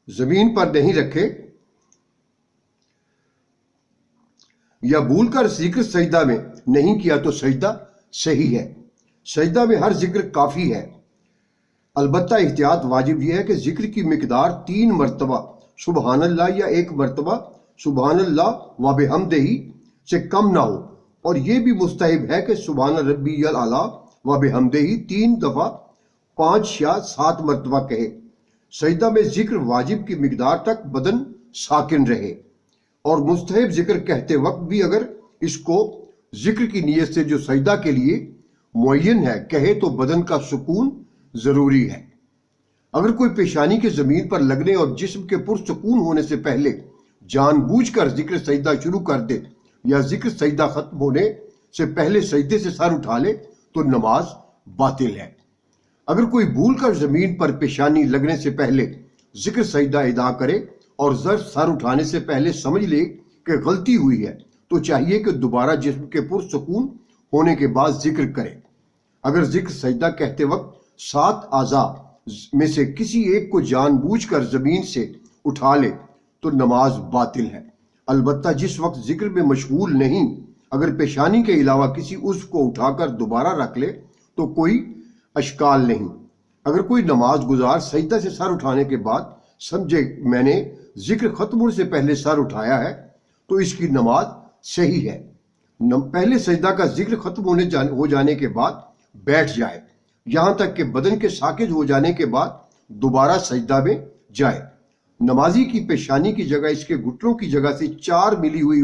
زمین پر نہیں رکھے یا بھول کر ذکر سجدہ میں نہیں کیا تو سجدہ صحیح ہے۔ سجدہ میں ہر ذکر کافی ہے، البتہ احتیاط واجب یہ ہے کہ ذکر کی مقدار 3 مرتبہ سبحان اللہ یا 1 مرتبہ سبحان اللہ و بحمدہ سے کم نہ ہو، اور یہ بھی مستحب ہے کہ سبحان ربی الاعلیٰ و بحمدہ 3 دفعہ 5 یا 7 مرتبہ کہے۔ سجدہ میں ذکر واجب کی مقدار تک بدن ساکن رہے، اور مستحب ذکر کہتے وقت بھی اگر اس کو ذکر کی نیت سے جو سجدہ کے لیے معین ہے کہے تو بدن کا سکون ضروری ہے۔ اگر کوئی پیشانی کے زمین پر لگنے اور جسم کے پرسکون ہونے سے پہلے جان بوجھ کر ذکر سجدہ شروع کر دے یا ذکر سجدہ ختم ہونے سے پہلے سجدے سے سر اٹھا لے تو نماز باطل ہے۔ اگر کوئی بھول کر زمین پر پیشانی لگنے سے پہلے ذکر سجدہ ادا کرے اور سر اٹھانے سے پہلے سمجھ لے کہ غلطی ہوئی ہے تو چاہیے کہ دوبارہ جسم کے پرسکون ہونے کے بعد ذکر کرے۔ اگر ذکر سجدہ کہتے وقت 7 اعضاء میں سے کسی ایک کو جان بوجھ کر زمین سے اٹھا لے تو نماز باطل ہے، البتہ جس وقت ذکر میں مشغول نہیں اگر پیشانی کے علاوہ کسی عضو کو اٹھا کر دوبارہ رکھ لے تو کوئی اشکال نہیں۔ اگر کوئی نماز گزار سجدہ سے سر اٹھانے کے بعد سمجھے میں نے ذکر ختم ہونے سے پہلے سر اٹھایا ہے تو اس کی نماز صحیح ہے۔ پہلے سجدہ کا ذکر ختم ہو جانے کے بعد بیٹھ جائے یہاں تک کہ بدن کے ساکت ہو جانے کے بعد دوبارہ سجدہ میں جائے۔ نمازی کی پیشانی کی جگہ اس کے گھٹنوں کی جگہ سے 4 ملی ہوئی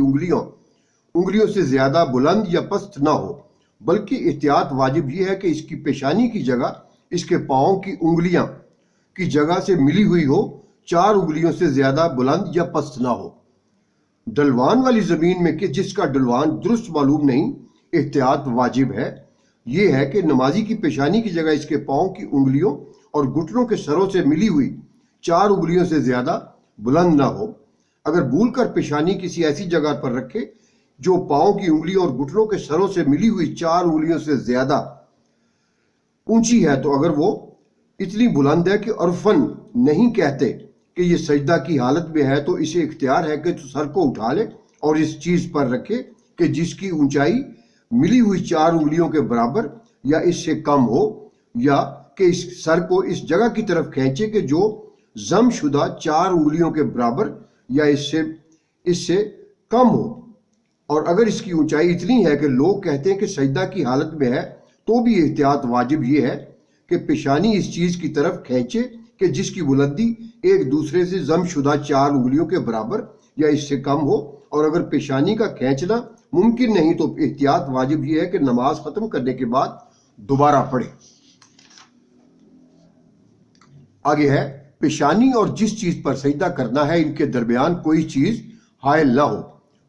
انگلیوں سے زیادہ بلند یا پست نہ ہو، بلکہ احتیاط واجب یہ ہے کہ اس کی پیشانی کی جگہ اس کے پاؤں کی انگلیاں کی جگہ سے ملی ہوئی ہو، 4 انگلیوں سے زیادہ بلند یا پست نہ ہو۔ ڈلوان والی زمین میں کہ جس کا ڈلوان درست معلوم نہیں، احتیاط واجب ہے یہ ہے کہ نمازی کی پیشانی کی جگہ اس کے پاؤں کی انگلیوں اور گھٹنوں کے سروں سے ملی ہوئی 4 انگلیوں سے زیادہ بلند نہ ہو۔ اگر بھول کر پیشانی کسی ایسی جگہ پر رکھے جو پاؤں کی انگلیوں اور گھٹنوں کے سروں سے ملی ہوئی 4 انگلیوں سے زیادہ اونچی ہے تو اگر وہ اتنی بلند ہے کہ عرفاً نہیں کہتے کہ یہ سجدہ کی حالت میں ہے تو اسے اختیار ہے کہ سر کو اٹھا لے اور اس چیز پر رکھے کہ جس کی اونچائی ملی ہوئی 4 انگلیوں کے برابر یا اس سے کم ہو، یا کہ اس سر کو اس جگہ کی طرف کھینچے کہ جو ضم شدہ 4 انگلیوں کے برابر یا اس سے کم ہو۔ اور اگر اس کی اونچائی اتنی ہے کہ لوگ کہتے ہیں کہ سجدہ کی حالت میں ہے تو بھی احتیاط واجب یہ ہے کہ پیشانی اس چیز کی طرف کھینچے کہ جس کی بلندی ایک دوسرے سے ضم شدہ 4 انگلیوں کے برابر یا اس سے کم ہو، اور اگر پیشانی کا کھینچنا ممکن نہیں تو احتیاط واجب یہ ہے کہ نماز ختم کرنے کے بعد دوبارہ پڑھے۔ آگے ہے پیشانی اور جس چیز پر سجدہ کرنا ہے ان کے درمیان کوئی چیز حائل نہ ہو،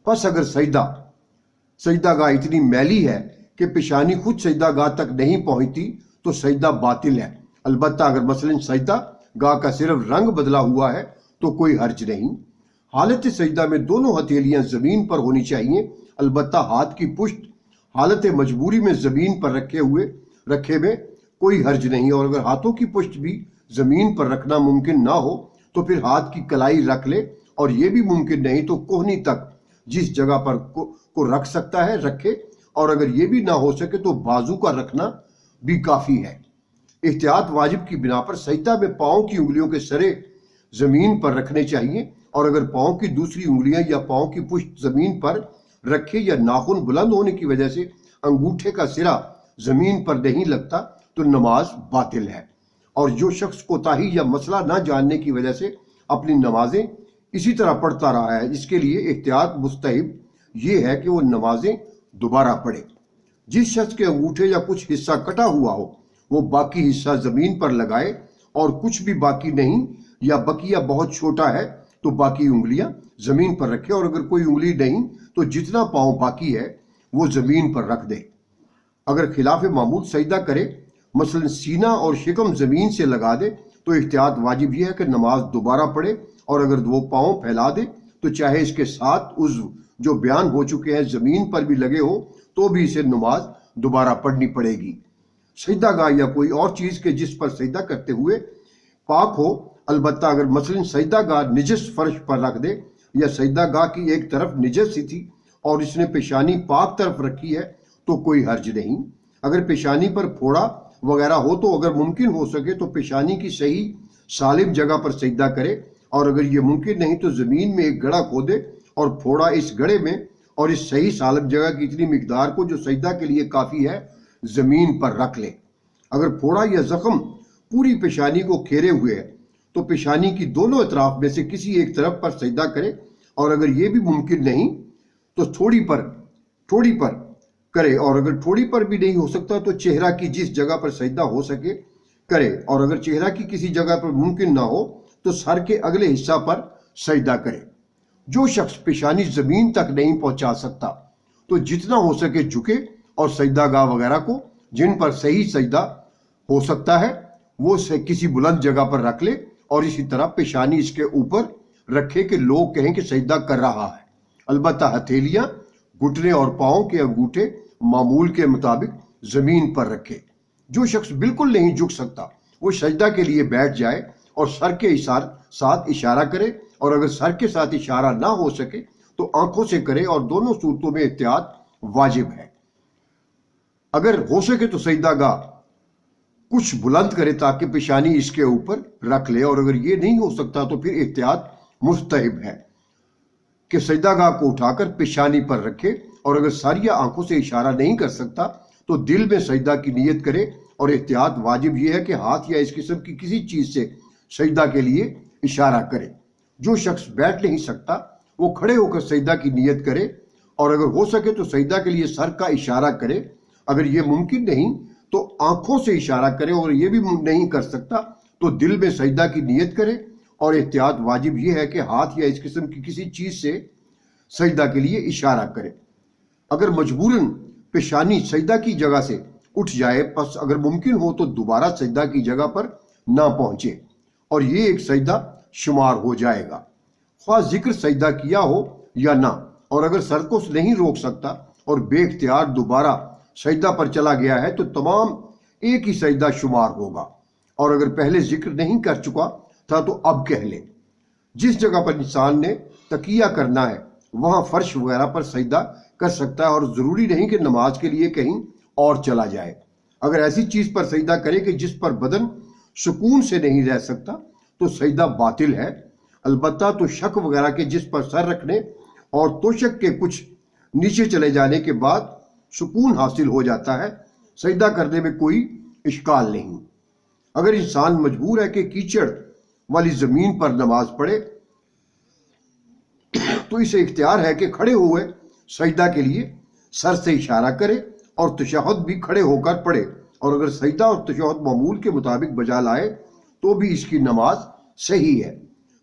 پس اگر سجدہ گاہ اتنی میلی ہے کہ پیشانی خود سجدہ گاہ تک نہیں پہنچتی تو سجدہ باطل ہے، البتہ اگر مثلا سجدہ گاہ کا صرف رنگ بدلا ہوا ہے تو کوئی حرج نہیں۔ حالت سجدہ میں دونوں ہتھیلیاں زمین پر ہونی چاہیے، البتہ ہاتھ کی پشت حالت مجبوری میں زمین پر رکھے میں کوئی حرج نہیں، اور اگر ہاتھوں کی پشت بھی زمین پر رکھنا ممکن نہ ہو تو پھر ہاتھ کی کلائی رکھ لے، اور یہ بھی ممکن نہیں تو کوہنی تک جس جگہ پر کو رکھ سکتا ہے رکھے، اور اگر یہ بھی نہ ہو سکے تو بازو کا رکھنا بھی کافی ہے۔ احتیاط واجب کی بنا پر سجدہ میں پاؤں کی انگلیوں کے سرے زمین پر رکھنے چاہیے، اور اگر پاؤں کی دوسری انگلیاں یا پاؤں کی پشت زمین پر رکھے یا ناخن بلند ہونے کی وجہ سے انگوٹھے کا سرا زمین پر نہیں لگتا تو نماز باطل ہے۔ اور جو شخص کوتاہی یا مسئلہ نہ جاننے کی وجہ سے اپنی نمازیں اسی طرح پڑھتا رہا ہے، اس کے لیے احتیاط مستحب یہ ہے کہ وہ نمازیں دوبارہ پڑھے۔ جس شخص کے انگوٹھے یا کچھ حصہ کٹا ہوا ہو وہ باقی حصہ زمین پر لگائے، اور کچھ بھی باقی نہیں یا بقیہ بہت چھوٹا ہے تو باقی انگلیاں زمین پر رکھے، اور اگر کوئی انگلی نہیں تو جتنا پاؤں باقی ہے وہ زمین پر رکھ دے۔ اگر خلاف معمول سجدہ کرے، مثلا سینہ اور شکم زمین سے لگا دے تو احتیاط واجب یہ ہے کہ نماز دوبارہ پڑھے، اور اگر وہ پاؤں پھیلا دے تو چاہے اس کے 7 عضو جو بیان ہو چکے ہیں زمین پر بھی لگے ہوں تو بھی اسے نماز دوبارہ پڑھنی پڑے گی۔ سجدہ گاہ یا کوئی اور چیز کے جس پر سجدہ کرتے ہوئے پاک ہو البتہ اگر مثلاً سجدہ گاہ نجس فرش پر رکھ دے یا سجدہ گاہ کی ایک طرف نجس سی تھی اور اس نے پیشانی پاک طرف رکھی ہے تو کوئی حرج نہیں۔ اگر پیشانی پر پھوڑا وغیرہ ہو تو اگر ممکن ہو سکے تو پیشانی کی صحیح سالم جگہ پر سجدہ کرے، اور اگر یہ ممکن نہیں تو زمین میں ایک گڑھا کھودے اور پھوڑا اس گڑھے میں اور اس صحیح سالم جگہ کی اتنی مقدار کو جو سجدہ کے لیے کافی ہے زمین پر رکھ لے۔ اگر پھوڑا یا زخم پوری پیشانی کو گھیرے ہوئے ہے تو پیشانی کی دونوں اطراف میں سے کسی ایک طرف پر سجدہ کرے، اور اگر یہ بھی ممکن نہیں تو تھوڑی پر کرے، اور اگر تھوڑی پر بھی نہیں ہو سکتا تو چہرہ کی جس جگہ پر سجدہ ہو سکے کرے، اور اگر چہرہ کی کسی جگہ پر ممکن نہ ہو تو سر کے اگلے حصہ پر سجدہ کرے۔ جو شخص پیشانی زمین تک نہیں پہنچا سکتا تو جتنا ہو سکے جھکے اور سجدہ گاہ وغیرہ کو جن پر صحیح سجدہ ہو سکتا ہے وہ کسی بلند جگہ پر رکھ لے، اور اسی طرح پیشانی اس کے اوپر رکھے کہ لوگ کہیں کہ سجدہ کر رہا ہے۔ البتہ ہتھیلیاں، گھٹنے اور پاؤں کے انگوٹھے معمول کے مطابق زمین پر رکھے۔ جو شخص بالکل نہیں جھک سکتا وہ سجدہ کے لیے بیٹھ جائے اور سر کے ساتھ اشارہ کرے، اور اگر سر کے ساتھ اشارہ نہ ہو سکے تو آنکھوں سے کرے، اور دونوں صورتوں میں احتیاط واجب ہے۔ اگر ہو سکے تو سجدہ گاہ کچھ بلند کرے تاکہ پیشانی اس کے اوپر رکھ لے، اور اگر یہ نہیں ہو سکتا تو پھر احتیاط مستحب ہے کہ سجدہ گاہ کو اٹھا کر پیشانی پر رکھے، اور اگر سر یا آنکھوں سے اشارہ نہیں کر سکتا تو دل میں سجدہ کی نیت کرے، اور احتیاط واجب یہ ہے کہ ہاتھ یا اس قسم کی کسی چیز سے سجدہ کے لیے اشارہ کرے۔ جو شخص بیٹھ نہیں سکتا وہ کھڑے ہو کر سجدہ کی نیت کرے، اور اگر ہو سکے تو سجدہ کے لیے سر کا اشارہ کرے، اگر یہ ممکن نہیں تو آنکھوں سے اشارہ کرے، اور یہ بھی نہیں کر سکتا تو دل میں سجدہ کی نیت کرے، اور احتیاط واجب یہ ہے کہ ہاتھ یا اس قسم کی کسی چیز سے سجدہ کے لیے اشارہ کرے۔ اگر مجبوراً پیشانی سجدہ کی جگہ سے اٹھ جائے پس اگر ممکن ہو تو دوبارہ سجدہ کی جگہ پر نہ پہنچے، اور یہ ایک سجدہ شمار ہو جائے گا، خواہ ذکر سجدہ کیا ہو یا نہ۔ اور اگر سر کو نہیں روک سکتا اور بے اختیار دوبارہ سجدہ پر چلا گیا ہے تو تمام ایک ہی سجدہ شمار ہوگا، اور اگر پہلے ذکر نہیں کر چکا تھا تو اب کہہ لے۔ جس جگہ پر انسان نے تکیہ کرنا ہے وہاں فرش وغیرہ پر سجدہ کر سکتا ہے، اور ضروری نہیں کہ نماز کے لیے کہیں اور چلا جائے۔ اگر ایسی چیز پر سجدہ کرے کہ جس پر بدن سکون سے نہیں رہ سکتا تو سجدہ باطل ہے، البتہ تو شک وغیرہ کے جس پر سر رکھنے اور توشک کے کچھ نیچے چلے جانے کے بعد سکون حاصل ہو جاتا ہے، سجدہ کرنے میں کوئی اشکال نہیں۔ اگر انسان مجبور ہے کہ کیچڑ والی زمین پر نماز پڑھے تو اسے اختیار ہے کہ کھڑے ہوئے سجدہ کے لیے سر سے اشارہ کرے اور تشہد بھی کھڑے ہو کر پڑھے، اور اگر سجدہ اور تشہد معمول کے مطابق بجا لائے تو بھی اس کی نماز صحیح ہے۔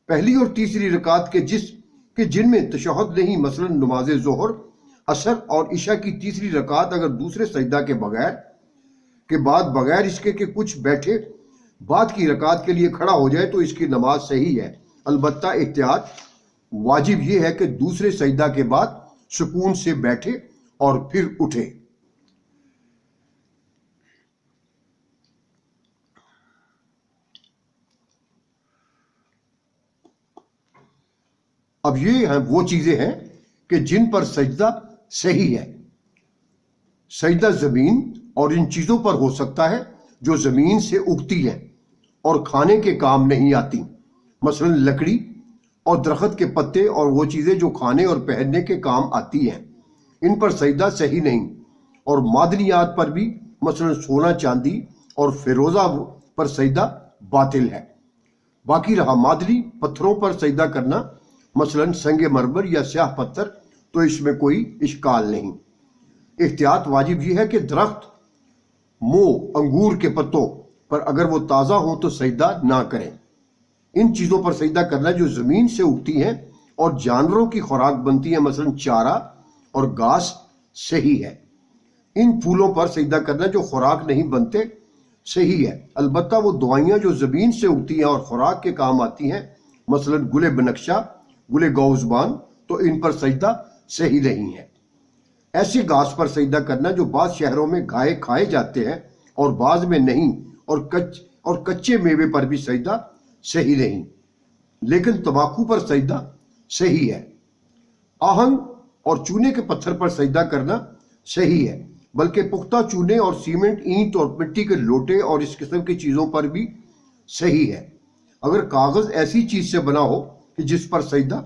پہلی اور تیسری رکعت کے جن میں تشہد نہیں، مثلا نماز ظہر، عصر اور عشاء کی تیسری رکعت اگر دوسرے سجدہ کے بعد بغیر اس کے کہ کچھ بیٹھے بعد کی رکعت کے لیے کھڑا ہو جائے تو اس کی نماز صحیح ہے، البتہ احتیاط واجب یہ ہے کہ دوسرے سجدہ کے بعد سکون سے بیٹھے اور پھر اٹھے۔ اب یہ ہیں وہ چیزیں ہیں کہ جن پر سجدہ صحیح ہے۔ سجدہ زمین اور ان چیزوں پر ہو سکتا ہے جو زمین سے اگتی ہیں اور کھانے کے کام نہیں آتی، مثلا لکڑی اور درخت کے پتے اور وہ چیزیں جو کھانے اور پہننے کے کام آتی ہیں، ان پر سجدہ صحیح نہیں۔ اور معدنیات پر بھی، مثلا سونا، چاندی اور فیروزہ پر سجدہ باطل ہے۔ باقی رہا معدنی پتھروں پر سجدہ کرنا، مثلا سنگ مرمر یا سیاہ پتھر، تو اس میں کوئی اشکال نہیں۔ احتیاط واجب یہ ہے کہ درخت، انگور کے پتوں پر اگر وہ تازہ ہوں تو سجدہ نہ کریں۔ ان چیزوں پر سجدہ کرنا جو زمین سے اگتی ہیں اور جانوروں کی خوراک بنتی ہیں، مثلا چارہ اور گھاس، صحیح ہے۔ ان پھولوں پر سجدہ کرنا جو خوراک نہیں بنتے، صحیح ہے، البتہ وہ دوائیاں جو زمین سے اگتی ہیں اور خوراک کے کام آتی ہیں، مثلا گل بنفشہ، گل گوزبان، تو ان پر سجدہ صحیح نہیں ہے۔ ایسے گھاس پر سجدہ کرنا جو بعض شہروں میں کھائے جاتے ہیں اور بعض میں نہیں، اور کچے میوے پر بھی سجدہ صحیح نہیں، لیکن تمباکو پر سجدہ صحیح ہے۔ آہن اور چونے کے پتھر پر سجدہ کرنا صحیح ہے، بلکہ پختہ چونے اور سیمنٹ، اینٹ اور مٹی کے لوٹے اور اس قسم کی چیزوں پر بھی صحیح ہے۔ اگر کاغذ ایسی چیز سے بنا ہو کہ جس پر سجدہ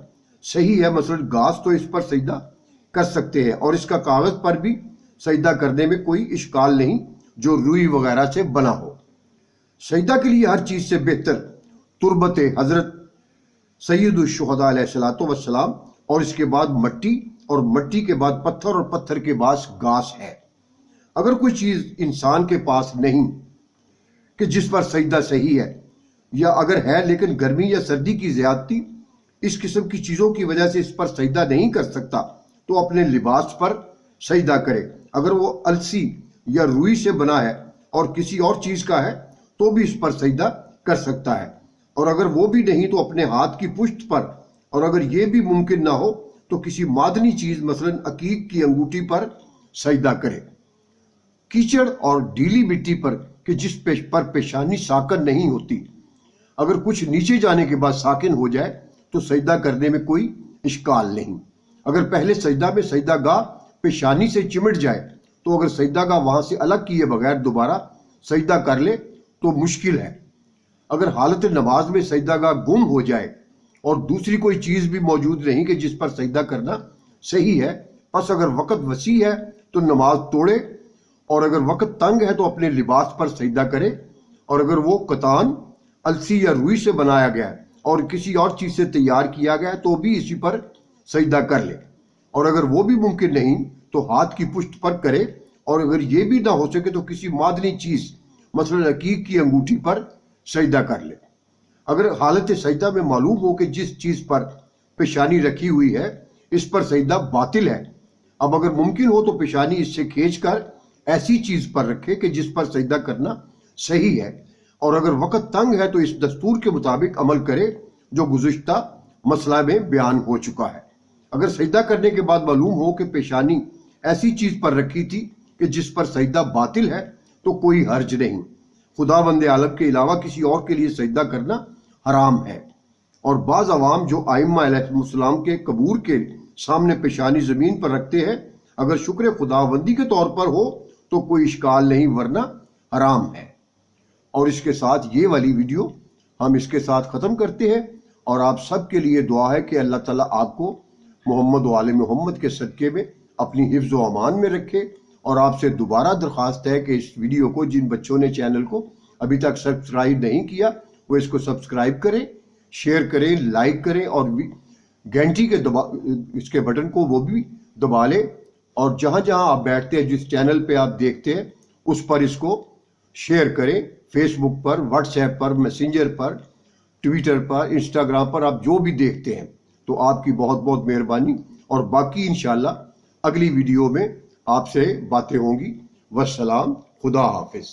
صحیح ہے، مثلا گھاس، تو اس پر سجدہ کر سکتے ہیں، اور اس کا کاغذ پر بھی سجدہ کرنے میں کوئی اشکال نہیں جو روئی وغیرہ سے بنا ہو۔ سجدہ کے لیے ہر چیز سے بہتر تربت حضرت سید الشہداء علیہ السلام، اور اس کے بعد مٹی، اور مٹی کے بعد پتھر، اور پتھر کے بعد گھاس ہے۔ اگر کوئی چیز انسان کے پاس نہیں کہ جس پر سجدہ صحیح ہے، یا اگر ہے لیکن گرمی یا سردی کی زیادتی اس قسم کی چیزوں کی وجہ سے اس پر سجدہ نہیں کر سکتا، تو اپنے لباس پر سجدہ کرے۔ اگر وہ السی یا روئی سے بنا ہے اور کسی اور چیز کا ہے تو بھی اس پر سجدہ کر سکتا ہے، اور اگر وہ بھی نہیں تو اپنے ہاتھ کی پشت پر، اور اگر یہ بھی ممکن نہ ہو تو کسی معدنی چیز مثلا عقیق کی انگوٹھی پر سجدہ کرے۔ کیچڑ اور ڈھیلی مٹی پر کہ جس پر پیشانی ساکن نہیں ہوتی، اگر کچھ نیچے جانے کے بعد ساکن ہو جائے تو سجدہ کرنے میں کوئی اشکال نہیں۔ اگر پہلے سجدہ میں سجدہ گاہ پیشانی سے چمٹ جائے تو اگر سجدہ گاہ وہاں سے الگ کیے بغیر دوبارہ سجدہ کر لے تو مشکل ہے۔ اگر حالت نماز میں سجدہ گاہ گم ہو جائے اور دوسری کوئی چیز بھی موجود نہیں کہ جس پر سجدہ کرنا صحیح ہے، پس اگر وقت وسیع ہے تو نماز توڑے، اور اگر وقت تنگ ہے تو اپنے لباس پر سجدہ کرے، اور اگر وہ قطان، السی یا روئی سے بنایا گیا ہے اور کسی اور چیز سے تیار کیا گیا ہے تو بھی اسی پر سجدہ کر لے، اور اگر وہ بھی ممکن نہیں تو ہاتھ کی پشت پر کرے، اور اگر یہ بھی نہ ہو سکے تو کسی معدنی چیز مثلا عقیق کی انگوٹھی پر سجدہ کر لے۔ اگر حالت سجدہ میں معلوم ہو کہ جس چیز پر پیشانی رکھی ہوئی ہے اس پر سجدہ باطل ہے، اب اگر ممکن ہو تو پیشانی اس سے کھینچ کر ایسی چیز پر رکھے کہ جس پر سجدہ کرنا صحیح ہے، اور اگر وقت تنگ ہے تو اس دستور کے مطابق عمل کرے جو گزشتہ مسئلہ میں بیان ہو چکا ہے۔ اگر سجدہ کرنے کے بعد معلوم ہو کہ پیشانی ایسی چیز پر رکھی تھی کہ جس پر سجدہ باطل ہے تو کوئی حرج نہیں۔ خداوند عالم کے علاوہ کسی اور کے لیے سجدہ کرنا حرام ہے، اور بعض عوام جو ائمہ علیہ السلام کے قبور کے سامنے پیشانی زمین پر رکھتے ہیں، اگر شکر خداوندی کے طور پر ہو تو کوئی اشکال نہیں، ورنہ حرام ہے۔ اور اس کے ساتھ یہ والی ویڈیو ہم اس کے ساتھ ختم کرتے ہیں، اور آپ سب کے لیے دعا ہے کہ اللہ تعالیٰ آپ کو محمد و آل محمد کے صدقے میں اپنی حفظ و امان میں رکھے۔ اور آپ سے دوبارہ درخواست ہے کہ اس ویڈیو کو جن بچوں نے چینل کو ابھی تک سبسکرائب نہیں کیا وہ اس کو سبسکرائب کریں، شیئر کریں، لائک کریں، اور گھنٹی کے اس کے بٹن کو وہ بھی دبا لیں، اور جہاں جہاں آپ بیٹھتے ہیں، جس چینل پہ آپ دیکھتے ہیں اس پر اس کو شیئر کریں، فیس بک پر، واٹس ایپ پر، میسنجر پر، ٹویٹر پر، انسٹاگرام پر، آپ جو بھی دیکھتے ہیں، تو آپ کی بہت بہت مہربانی۔ اور باقی انشاءاللہ اگلی ویڈیو میں آپ سے باتیں ہوں گی۔ والسلام، خدا حافظ۔